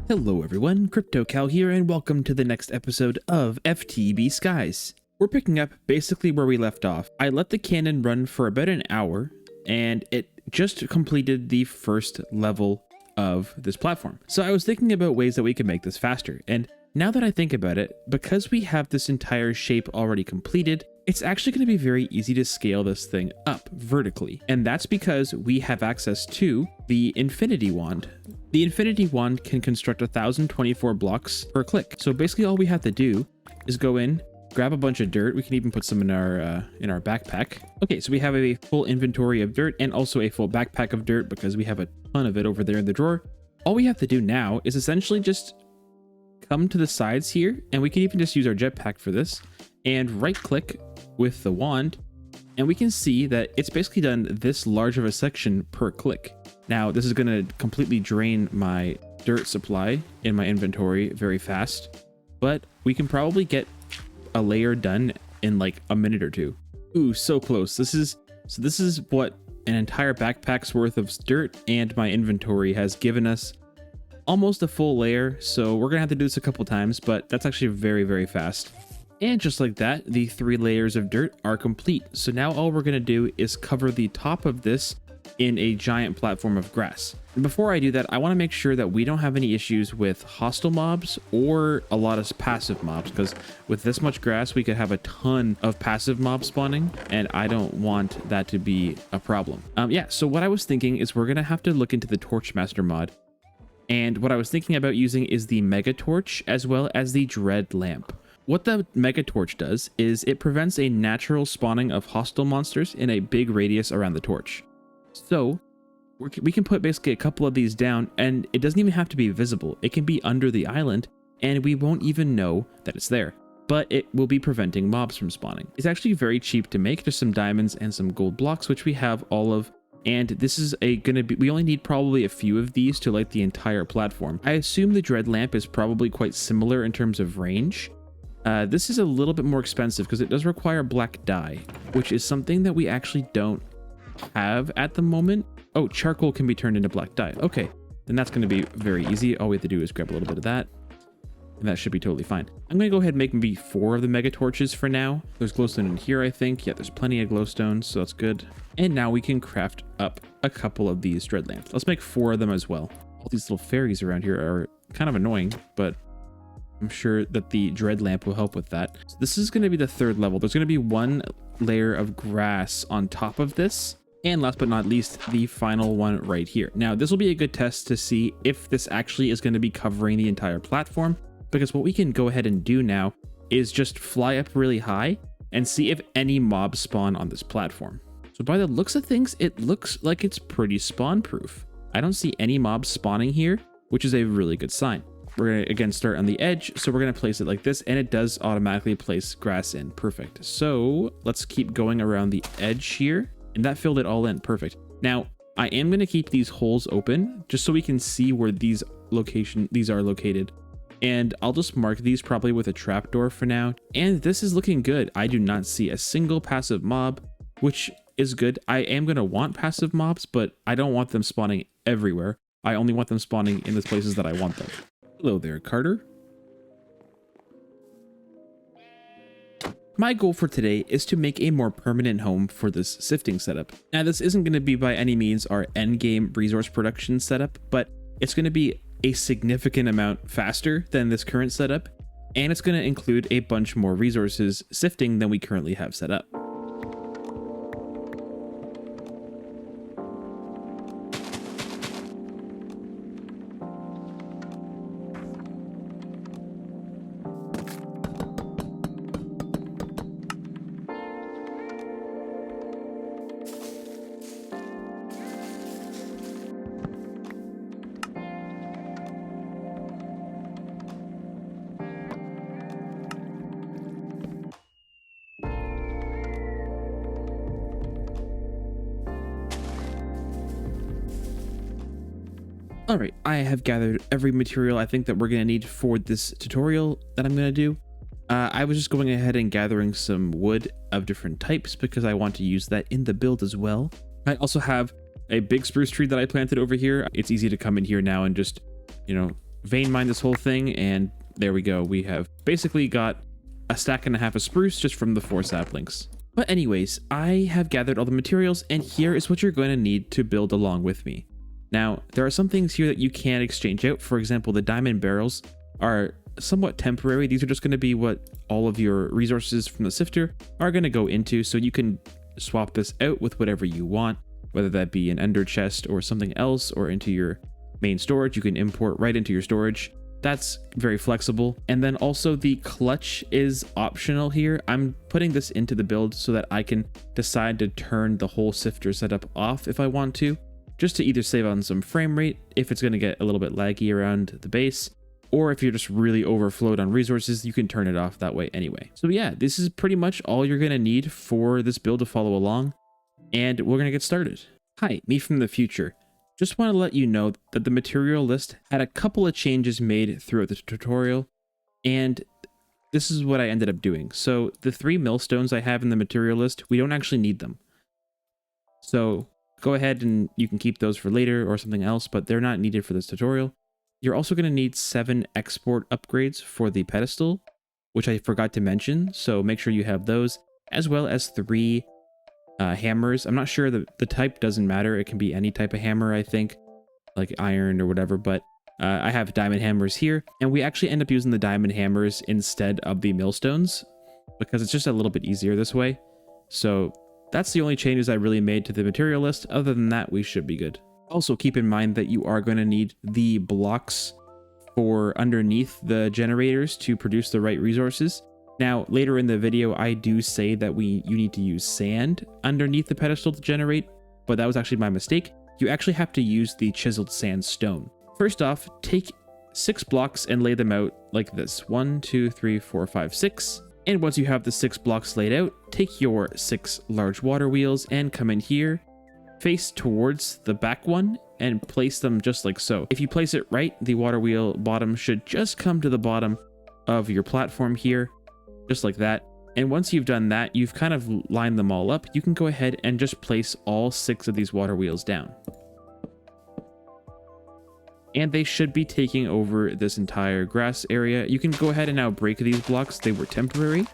Hello everyone, KryptoCal here, and welcome to the next episode of FTB Skies. We're picking up basically where we left off. I let the cannon run for about an hour, and it just completed the first level of this platform. So I was thinking about ways that we could make this faster, and now that I think about it, because we have this entire shape already completed, it's actually going to be very easy to scale this thing up vertically. And that's because we have access to the Infinity Wand. The Infinity Wand can construct 1024 blocks per click. So basically all we have to do is go in, grab a bunch of dirt. We can even put some in our backpack. Okay, so we have a full inventory of dirt and also a full backpack of dirt because we have a ton of it over there in the drawer. All we have to do now is essentially just come to the sides here, and we can even just use our jetpack for this and right click with the wand, and we can see that it's basically done this large of a section per click. Now this is going to completely drain my dirt supply in my inventory very fast, but we can probably get a layer done in like a minute or two. Ooh, so close. This is what an entire backpack's worth of dirt and my inventory has given us, almost a full layer. So we're gonna have to do this a couple times, but that's actually very, very fast. And just like that, the 3 layers of dirt are complete. So now all we're gonna do is cover the top of this in a giant platform of grass. And before I do that, I wanna make sure that we don't have any issues with hostile mobs or a lot of passive mobs, because with this much grass, we could have a ton of passive mob spawning, and I don't want that to be a problem. Yeah, so what I was thinking is we're gonna have to look into the Torchmaster mod. And what I was thinking about using is the Mega Torch as well as the Dread Lamp. What the Mega Torch does is it prevents a natural spawning of hostile monsters in a big radius around the torch. So we can put basically a couple of these down, and it doesn't even have to be visible. It can be under the island and we won't even know that it's there, but it will be preventing mobs from spawning. It's actually very cheap to make, just some diamonds and some gold blocks, which we have all of. And this is we only need probably a few of these to light the entire platform. I assume the Dread Lamp is probably quite similar in terms of range. This is a little bit more expensive because it does require black dye, which is something that we actually don't have at the moment. Oh, charcoal can be turned into black dye. Okay, then that's going to be very easy. All we have to do is grab a little bit of that, and that should be totally fine. I'm going to go ahead and make maybe 4 of the Mega Torches for now. There's glowstone in here, I think. Yeah, there's plenty of glowstone, so that's good. And now we can craft up a couple of these Dread Lamps. Let's make 4 of them as well. All these little fairies around here are kind of annoying, but I'm sure that the Dread Lamp will help with that. So this is going to be the 3rd level. There's going to be 1 layer of grass on top of this. And last but not least, the final one right here. Now, this will be a good test to see if this actually is going to be covering the entire platform, because what we can go ahead and do now is just fly up really high and see if any mobs spawn on this platform. So by the looks of things, it looks like it's pretty spawn proof. I don't see any mobs spawning here, which is a really good sign. We're going to again start on the edge, so we're going to place it like this, and it does automatically place grass in. Perfect. So let's keep going around the edge here, and that filled it all in. Perfect. Now I am going to keep these holes open just so we can see where these are located, and I'll just mark these probably with a trapdoor for now. And this is looking good. I do not see a single passive mob, which is good. I am going to want passive mobs, but I don't want them spawning everywhere. I only want them spawning in the places that I want them. Hello there, Carter. My goal for today is to make a more permanent home for this sifting setup. Now, this isn't going to be by any means our endgame resource production setup, but it's going to be a significant amount faster than this current setup, and it's going to include a bunch more resources sifting than we currently have set up. Alright, I have gathered every material I think that we're going to need for this tutorial that I'm going to do. I was just going ahead and gathering some wood of different types because I want to use that in the build as well. I also have a big spruce tree that I planted over here. It's easy to come in here now and just, you know, vein mine this whole thing, and there we go. We have basically got a stack and a half of spruce just from the 4 saplings. But anyways, I have gathered all the materials, and here is what you're going to need to build along with me. Now, there are some things here that you can exchange out. For example, the diamond barrels are somewhat temporary. These are just going to be what all of your resources from the sifter are going to go into, so you can swap this out with whatever you want, whether that be an ender chest or something else, or into your main storage. You can import right into your storage. That's very flexible. And then also the clutch is optional here. I'm putting this into the build so that I can decide to turn the whole sifter setup off if I want to, just to either save on some frame rate if it's going to get a little bit laggy around the base, or if you're just really overflowed on resources, you can turn it off that way anyway. So yeah, this is pretty much all you're going to need for this build to follow along, and we're going to get started. Hi, me from the future. Just want to let you know that the material list had a couple of changes made throughout the tutorial, and this is what I ended up doing. So the 3 millstones I have in the material list, we don't actually need them. So go ahead and you can keep those for later or something else, but they're not needed for this tutorial. You're also going to need 7 export upgrades for the pedestal, which I forgot to mention, so make sure you have those, as well as 3 hammers. I'm not sure, the type doesn't matter. It can be any type of hammer, I think, like iron or whatever, but I have diamond hammers here, and we actually end up using the diamond hammers instead of the millstones because it's just a little bit easier this way. So that's the only changes I really made to the material list. Other than that, we should be good. Also keep in mind that you are going to need the blocks for underneath the generators to produce the right resources. Now, later in the video, I do say that you need to use sand underneath the pedestal to generate, but that was actually my mistake. You actually have to use the chiseled sandstone. First off, take 6 blocks and lay them out like this. 1, 2, 3, 4, 5, 6. And once you have the 6 blocks laid out, take your 6 large water wheels and come in here, face towards the back one, and place them just like so. If you place it right, the water wheel bottom should just come to the bottom of your platform here, just like that. And once you've done that, you've kind of lined them all up, you can go ahead and just place all 6 of these water wheels down. And they should be taking over this entire grass area. You can go ahead and now break these blocks. They were temporary,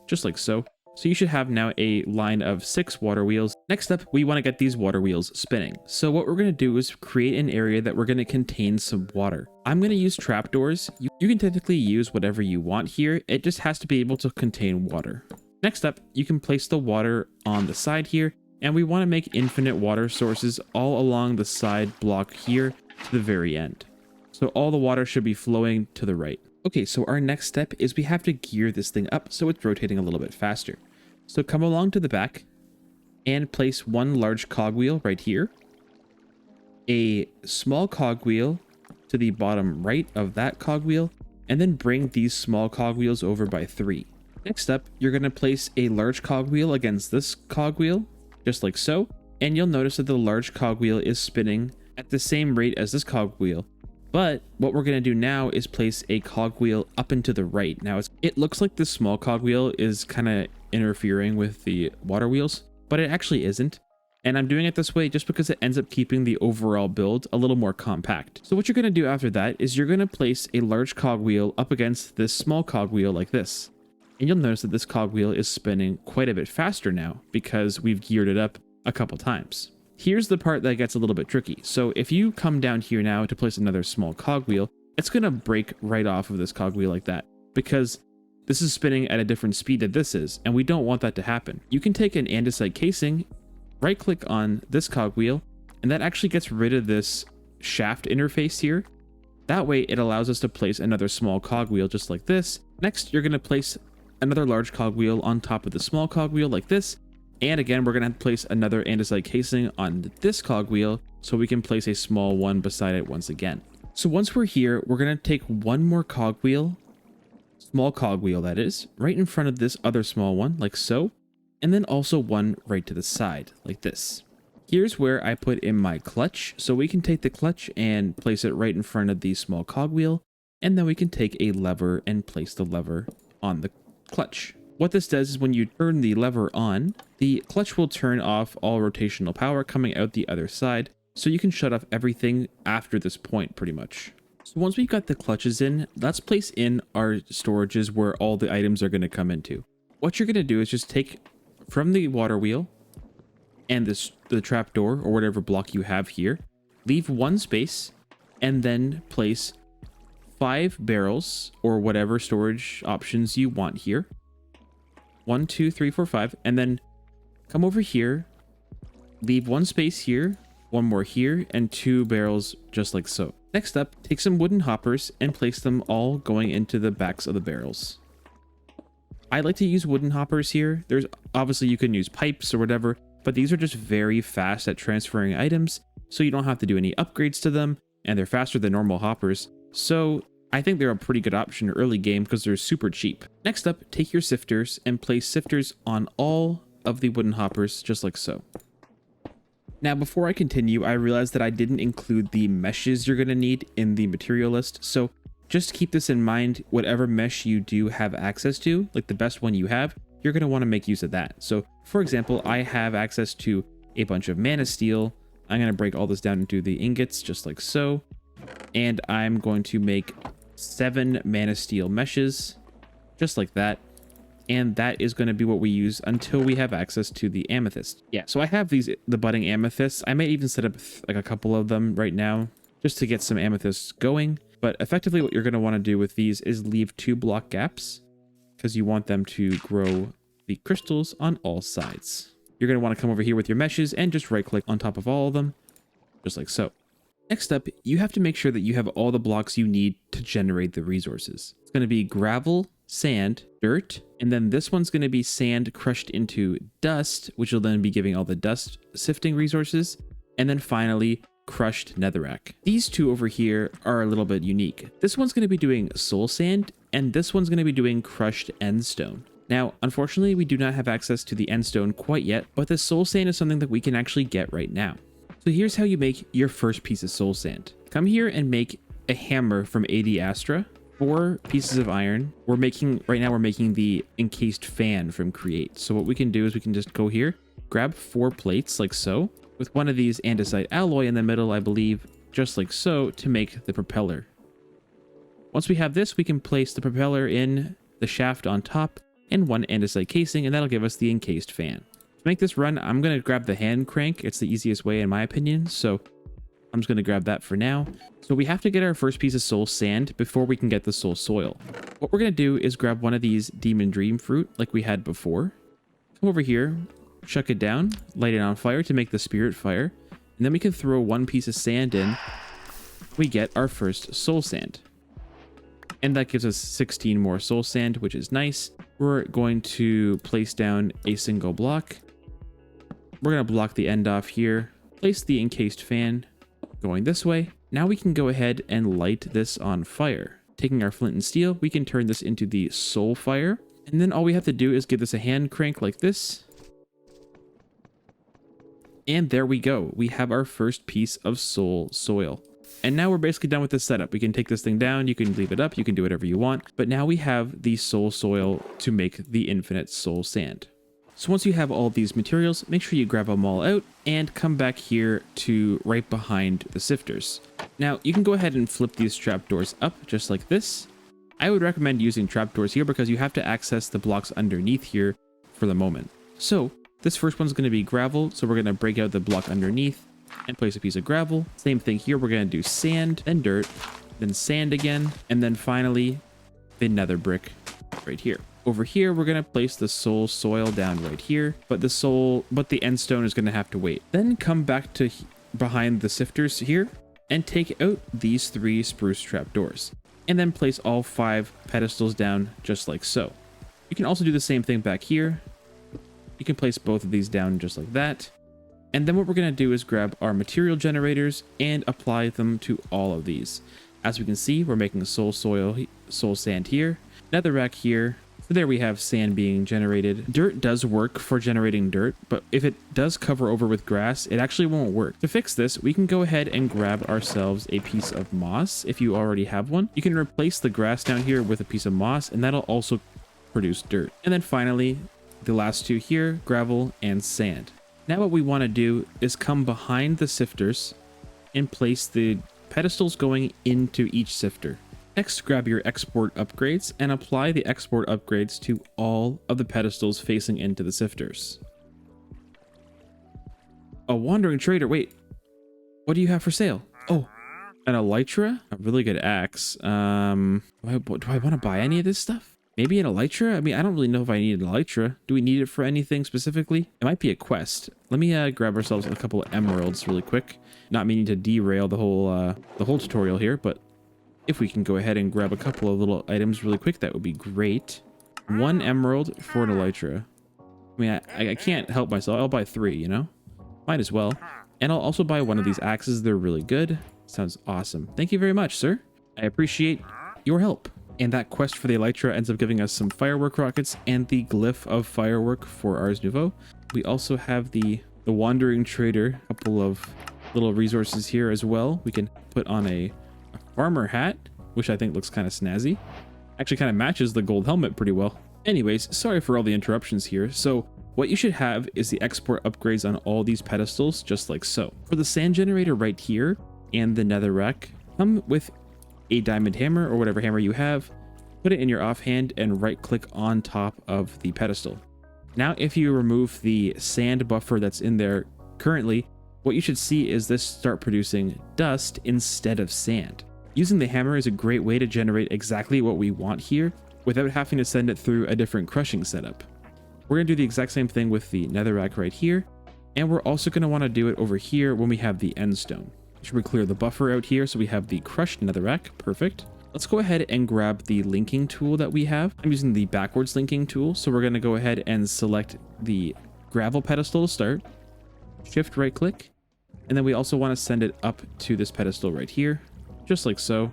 just like so. So you should have now a line of 6 water wheels. Next up, we want to get these water wheels spinning. So what we're going to do is create an area that we're going to contain some water. I'm going to use trapdoors. You can technically use whatever you want here. It just has to be able to contain water. Next up, you can place the water on the side here, and we want to make infinite water sources all along the side block here to the very end. So all the water should be flowing to the right. Okay, so our next step is we have to gear this thing up so it's rotating a little bit faster. So come along to the back and place 1 large cogwheel right here, a small cogwheel to the bottom right of that cogwheel, and then bring these small cogwheels over by 3. Next up, you're going to place a large cogwheel against this cogwheel, just like so, and you'll notice that the large cogwheel is spinning at the same rate as this cogwheel. But what we're going to do now is place a cogwheel up and to the right. Now it looks like this small cogwheel is kind of interfering with the water wheels, but it actually isn't. And I'm doing it this way just because it ends up keeping the overall build a little more compact. So what you're going to do after that is you're going to place a large cogwheel up against this small cogwheel like this. And you'll notice that this cogwheel is spinning quite a bit faster now because we've geared it up a couple times. Here's the part that gets a little bit tricky. So if you come down here now to place another small cogwheel, it's going to break right off of this cogwheel like that because this is spinning at a different speed that this is, and we don't want that to happen. You can take an andesite casing, right click on this cogwheel, and that actually gets rid of this shaft interface here. That way it allows us to place another small cogwheel just like this. Next, you're going to place another large cogwheel on top of the small cogwheel like this. And again, we're going to place another andesite casing on this cogwheel so we can place a small one beside it once again. So once we're here, we're going to take 1 more cogwheel, small cogwheel that is, right in front of this other small one like so, and then also 1 right to the side like this. Here's where I put in my clutch. So we can take the clutch and place it right in front of the small cogwheel, and then we can take a lever and place the lever on the clutch. What this does is when you turn the lever on, the clutch will turn off all rotational power coming out the other side, so you can shut off everything after this point pretty much. So once we've got the clutches in, let's place in our storages where all the items are going to come into. What you're going to do is just take from the water wheel and the trapdoor or whatever block you have here, leave one space, and then place 5 barrels or whatever storage options you want here. 1, 2, 3, 4, 5, and then come over here, leave one space here, one more here, and 2 barrels just like so. Next up, take some wooden hoppers and place them all going into the backs of the barrels. I like to use wooden hoppers here. There's obviously you can use pipes or whatever, but these are just very fast at transferring items, so you don't have to do any upgrades to them, and they're faster than normal hoppers. So I think they're a pretty good option early game because they're super cheap. Next up, take your sifters and place sifters on all of the wooden hoppers just like so. Now, before I continue, I realized that I didn't include the meshes you're going to need in the material list. So just keep this in mind. Whatever mesh you do have access to, like the best one you have, you're going to want to make use of that. So for example, I have access to a bunch of mana steel. I'm going to break all this down into the ingots just like so. And I'm going to make 7 mana steel meshes just like that. And that is going to be what we use until we have access to the amethyst. Yeah, so I have the budding amethysts. I might even set up like a couple of them right now just to get some amethysts going. But effectively what you're going to want to do with these is leave 2 block gaps because you want them to grow the crystals on all sides. You're going to want to come over here with your meshes and just right click on top of all of them, just like so. Next up, you have to make sure that you have all the blocks you need to generate the resources. It's going to be gravel, sand, dirt, and then this one's going to be sand crushed into dust, which will then be giving all the dust sifting resources, and then finally crushed netherrack. These two over here are a little bit unique. This one's going to be doing soul sand, and this one's going to be doing crushed endstone. Now, unfortunately, we do not have access to the endstone quite yet, but the soul sand is something that we can actually get right now. So here's how you make your first piece of soul sand. Come here and make a hammer from AD Astra. 4 pieces of iron. Right now we're making the encased fan from create. So what we can do is we can just go here, grab 4 plates like so, with one of these andesite alloy in the middle, I believe, just like so, to make the propeller. Once we have this, we can place the propeller in the shaft on top and 1 andesite casing, and that'll give us the encased fan. To make this run, I'm going to grab the hand crank. It's the easiest way in my opinion, so I'm just going to grab that for now. So we have to get our first piece of soul sand before we can get the soul soil. What we're going to do is grab one of these demon dream fruit like we had before. Come over here, chuck it down, light it on fire to make the spirit fire. And then we can throw 1 piece of sand in. We get our first soul sand. And that gives us 16 more soul sand, which is nice. We're going to place down a single block. We're going to block the end off here. Place the encased fan going this way. Now we can go ahead and light this on fire. Taking our flint and steel, we can turn this into the soul fire. And then all we have to do is give this a hand crank like this. And there we go. We have our first piece of soul soil. And now we're basically done with this setup. We can take this thing down, you can leave it up, you can do whatever you want. But now we have the soul soil to make the infinite soul sand. So once you have all these materials, make sure you grab them all out and come back here to right behind the sifters. Now you can go ahead and flip these trapdoors up just like this. I would recommend using trapdoors here because you have to access the blocks underneath here for the moment. So this first one's going to be gravel. So we're going to break out the block underneath and place a piece of gravel. Same thing here. We're going to do sand, then dirt, then sand again, and then finally the nether brick right here. Over here, we're going to place the soul soil down right here, but the endstone is going to have to wait. Then come back to behind the sifters here and take out these 3 spruce trapdoors, and then place all 5 pedestals down just like so. You can also do the same thing back here. You can place both of these down just like that. And then what we're going to do is grab our material generators and apply them to all of these. As we can see, we're making soul sand here, netherrack here. So there we have sand being generated. Dirt does work for generating dirt, but if it does cover over with grass, it actually won't work. To fix this, we can go ahead and grab ourselves a piece of moss if you already have one. You can replace the grass down here with a piece of moss, and that'll also produce dirt. And then finally, the last 2 here, gravel and sand. Now what we want to do is come behind the sifters and place the pedestals going into each sifter. Next, grab your export upgrades and apply the export upgrades to all of the pedestals facing into the sifters. A wandering trader, wait, what do you have for sale? Oh, an elytra, a really good axe. Do I want to buy any of this stuff? Maybe an elytra? I mean, I don't really know if I need an elytra. Do we need it for anything specifically? It might be a quest. Let me grab ourselves a couple of emeralds really quick. Not meaning to derail the whole tutorial here, but if we can go ahead and grab a couple of little items really quick, that would be great. 1 emerald for an elytra. I mean, I can't help myself. I'll buy 3, you know? Might as well. And I'll also buy one of these axes. They're really good. Sounds awesome. Thank you very much, sir. I appreciate your help. And that quest for the elytra ends up giving us some firework rockets and the glyph of firework for Ars Nouveau. We also have the wandering trader, a couple of little resources here as well. We can put on a farmer hat, which I think looks kind of snazzy. Actually kind of matches the gold helmet pretty well. Anyways, sorry for all the interruptions here. So what you should have is the export upgrades on all these pedestals, just like so. For the sand generator right here and the netherrack, come with a diamond hammer or whatever hammer you have, put it in your offhand and right click on top of the pedestal. Now, if you remove the sand buffer that's in there currently, what you should see is this start producing dust instead of sand. Using the hammer is a great way to generate exactly what we want here without having to send it through a different crushing setup. We're going to do the exact same thing with the netherrack right here, and we're also going to want to do it over here when we have the end stone. Should we clear the buffer out here so we have the crushed netherrack? Perfect. Let's go ahead and grab the linking tool that we have. I'm using the backwards linking tool, so we're going to go ahead and select the gravel pedestal to start, shift right click, and then we also want to send it up to this pedestal right here, just like so.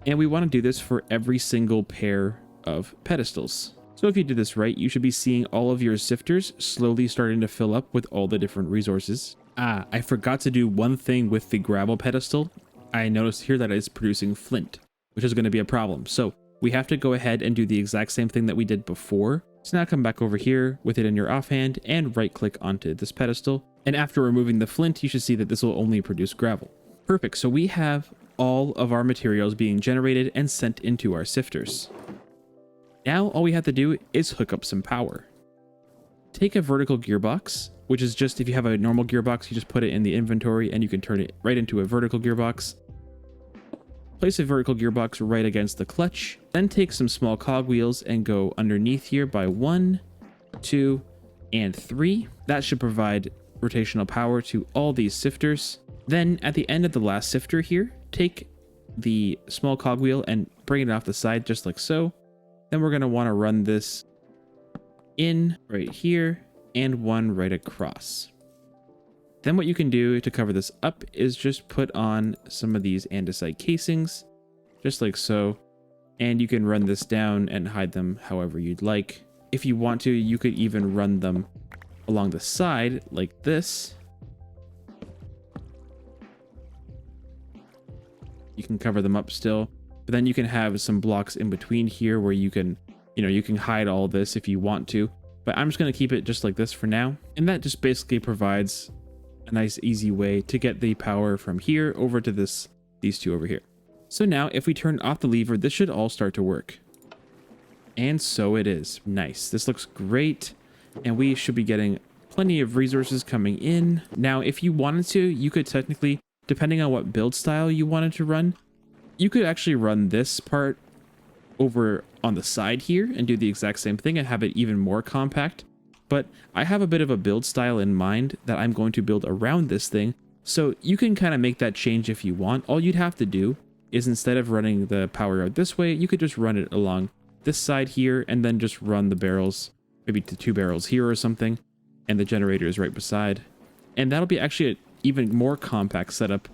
And we want to do this for every single pair of pedestals. So if you do this right, you should be seeing all of your sifters slowly starting to fill up with all the different resources. I forgot to do one thing with the gravel pedestal. I noticed here that it's producing flint, which is going to be a problem. So we have to go ahead and do the exact same thing that we did before. So now come back over here with it in your offhand and right click onto this pedestal. And after removing the flint, you should see that this will only produce gravel. Perfect. So we have all of our materials being generated and sent into our sifters. Now all we have to do is hook up some power. Take a vertical gearbox, which is just, if you have a normal gearbox, you just put it in the inventory and you can turn it right into a vertical gearbox. Place a vertical gearbox right against the clutch, then take some small cogwheels and go underneath here by 1, 2, and 3. That should provide rotational power to all these sifters. Then at the end of the last sifter here, take the small cogwheel and bring it off the side just like so. Then we're going to want to run this in right here and one right across. Then what you can do to cover this up is just put on some of these andesite casings, just like so, and you can run this down and hide them however you'd like. If you want to, you could even run them along the side like this. You can cover them up still, but then you can have some blocks in between here where you can, you can hide all this if you want to, but I'm just going to keep it just like this for now. And that just basically provides a nice easy way to get the power from here over to these two over here. So now if we turn off the lever, this should all start to work. And so it is. Nice. This looks great. And we should be getting plenty of resources coming in. Now, if you wanted to, you could technically, depending on what build style you wanted to run, you could actually run this part over on the side here and do the exact same thing and have it even more compact. But I have a bit of a build style in mind that I'm going to build around this thing. So you can kind of make that change if you want. All you'd have to do is, instead of running the power out this way, you could just run it along this side here and then just run the barrels, maybe to 2 barrels here or something. And the generator is right beside. And that'll be actually an even more compact setup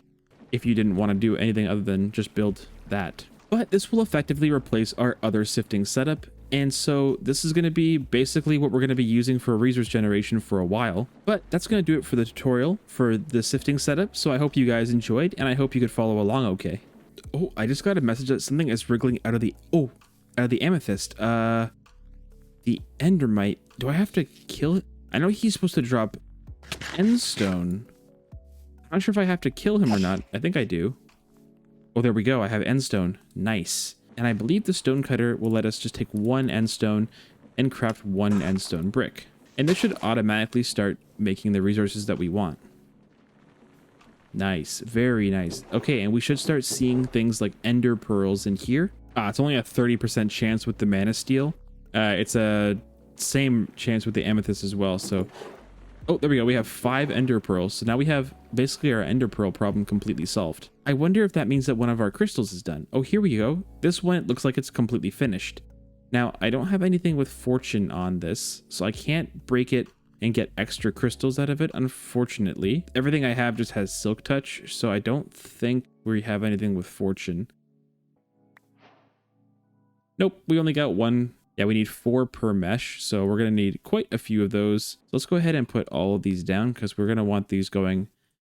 if you didn't want to do anything other than just build that. But this will effectively replace our other sifting setup. And so this is going to be basically what we're going to be using for resource generation for a while. But that's going to do it for the tutorial for the sifting setup. So I hope you guys enjoyed, and I hope you could follow along okay. Oh, I just got a message that something is wriggling out of the amethyst. The endermite. Do I have to kill it? I know he's supposed to drop endstone. I'm not sure if I have to kill him or not. I think I do. Oh, there we go. I have endstone. Nice. And I believe the stone cutter will let us just take one endstone and craft one endstone brick. And this should automatically start making the resources that we want. Nice. Very nice. Okay, and we should start seeing things like ender pearls in here. It's only a 30% chance with the mana steel. It's a same chance with the amethyst as well. So, oh, there we go. We have 5 ender pearls. So now we have basically our ender pearl problem completely solved. I wonder if that means that one of our crystals is done. Oh, here we go. This one, it looks like it's completely finished. Now, I don't have anything with fortune on this, so I can't break it and get extra crystals out of it, unfortunately. Everything I have just has silk touch, so I don't think we have anything with fortune. Nope, we only got 1. Yeah, we need 4 per mesh, so we're going to need quite a few of those. So let's go ahead and put all of these down because we're going to want these going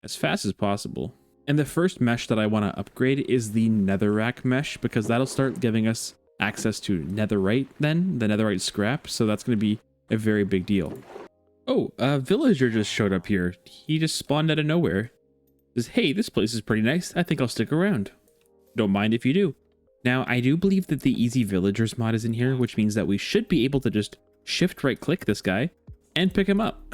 as fast as possible. And the first mesh that I want to upgrade is the netherrack mesh because that'll start giving us access to netherite then, the netherite scrap. So that's going to be a very big deal. Oh, a villager just showed up here. He just spawned out of nowhere. Says, hey, this place is pretty nice. I think I'll stick around. Don't mind if you do. Now, I do believe that the Easy Villagers mod is in here, which means that we should be able to just shift right click this guy and pick him up.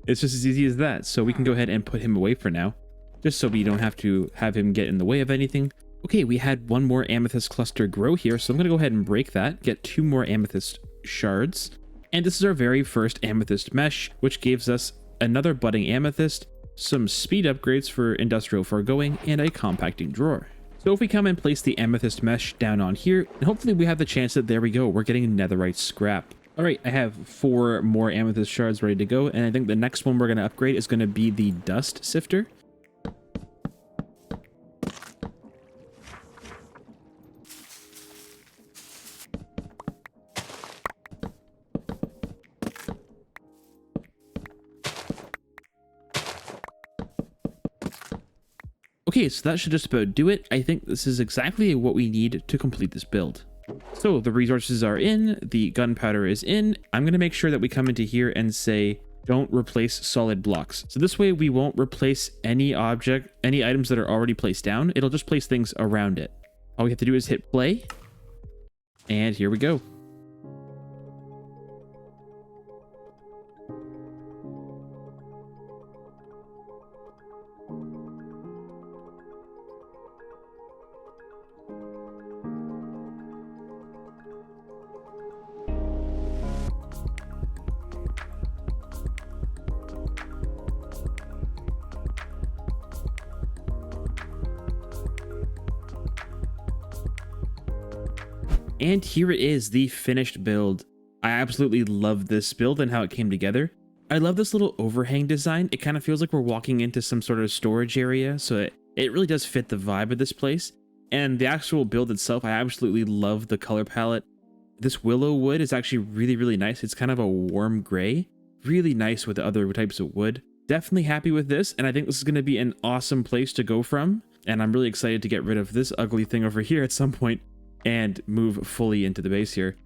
It's just as easy as that. So we can go ahead and put him away for now, just so we don't have to have him get in the way of anything. Okay, we had 1 more amethyst cluster grow here, so I'm going to go ahead and break that, get 2 more amethyst shards. And this is our very first amethyst mesh, which gives us another budding amethyst, some speed upgrades for industrial foregoing, and a compacting drawer. So if we come and place the amethyst mesh down on here, and hopefully we have the chance that there we go, we're getting netherite scrap. All right, I have 4 more amethyst shards ready to go, and I think the next one we're going to upgrade is going to be the dust sifter. Okay, so that should just about do it. I think this is exactly what we need to complete this build. So the resources are in, the gunpowder is in. I'm going to make sure that we come into here and say, don't replace solid blocks. So this way we won't replace any items that are already placed down. It'll just place things around it. All we have to do is hit play. And here we go. And here it is, the finished build. I absolutely love this build and how it came together. I love this little overhang design. It kind of feels like we're walking into some sort of storage area, so it really does fit the vibe of this place. And the actual build itself, I absolutely love the color palette. This willow wood is actually really, really nice. It's kind of a warm gray. Really nice with the other types of wood. Definitely happy with this, and I think this is going to be an awesome place to go from. And I'm really excited to get rid of this ugly thing over here at some point and move fully into the base here.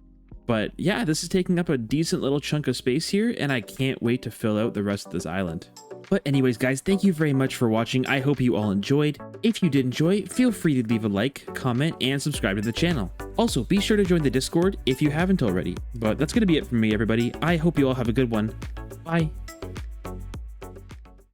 But yeah, this is taking up a decent little chunk of space here, and I can't wait to fill out the rest of this island. But anyways, guys, thank you very much for watching. I hope you all enjoyed. If you did enjoy, feel free to leave a like, comment, and subscribe to the channel. Also, be sure to join the Discord if you haven't already. But that's going to be it from me, everybody. I hope you all have a good one. Bye.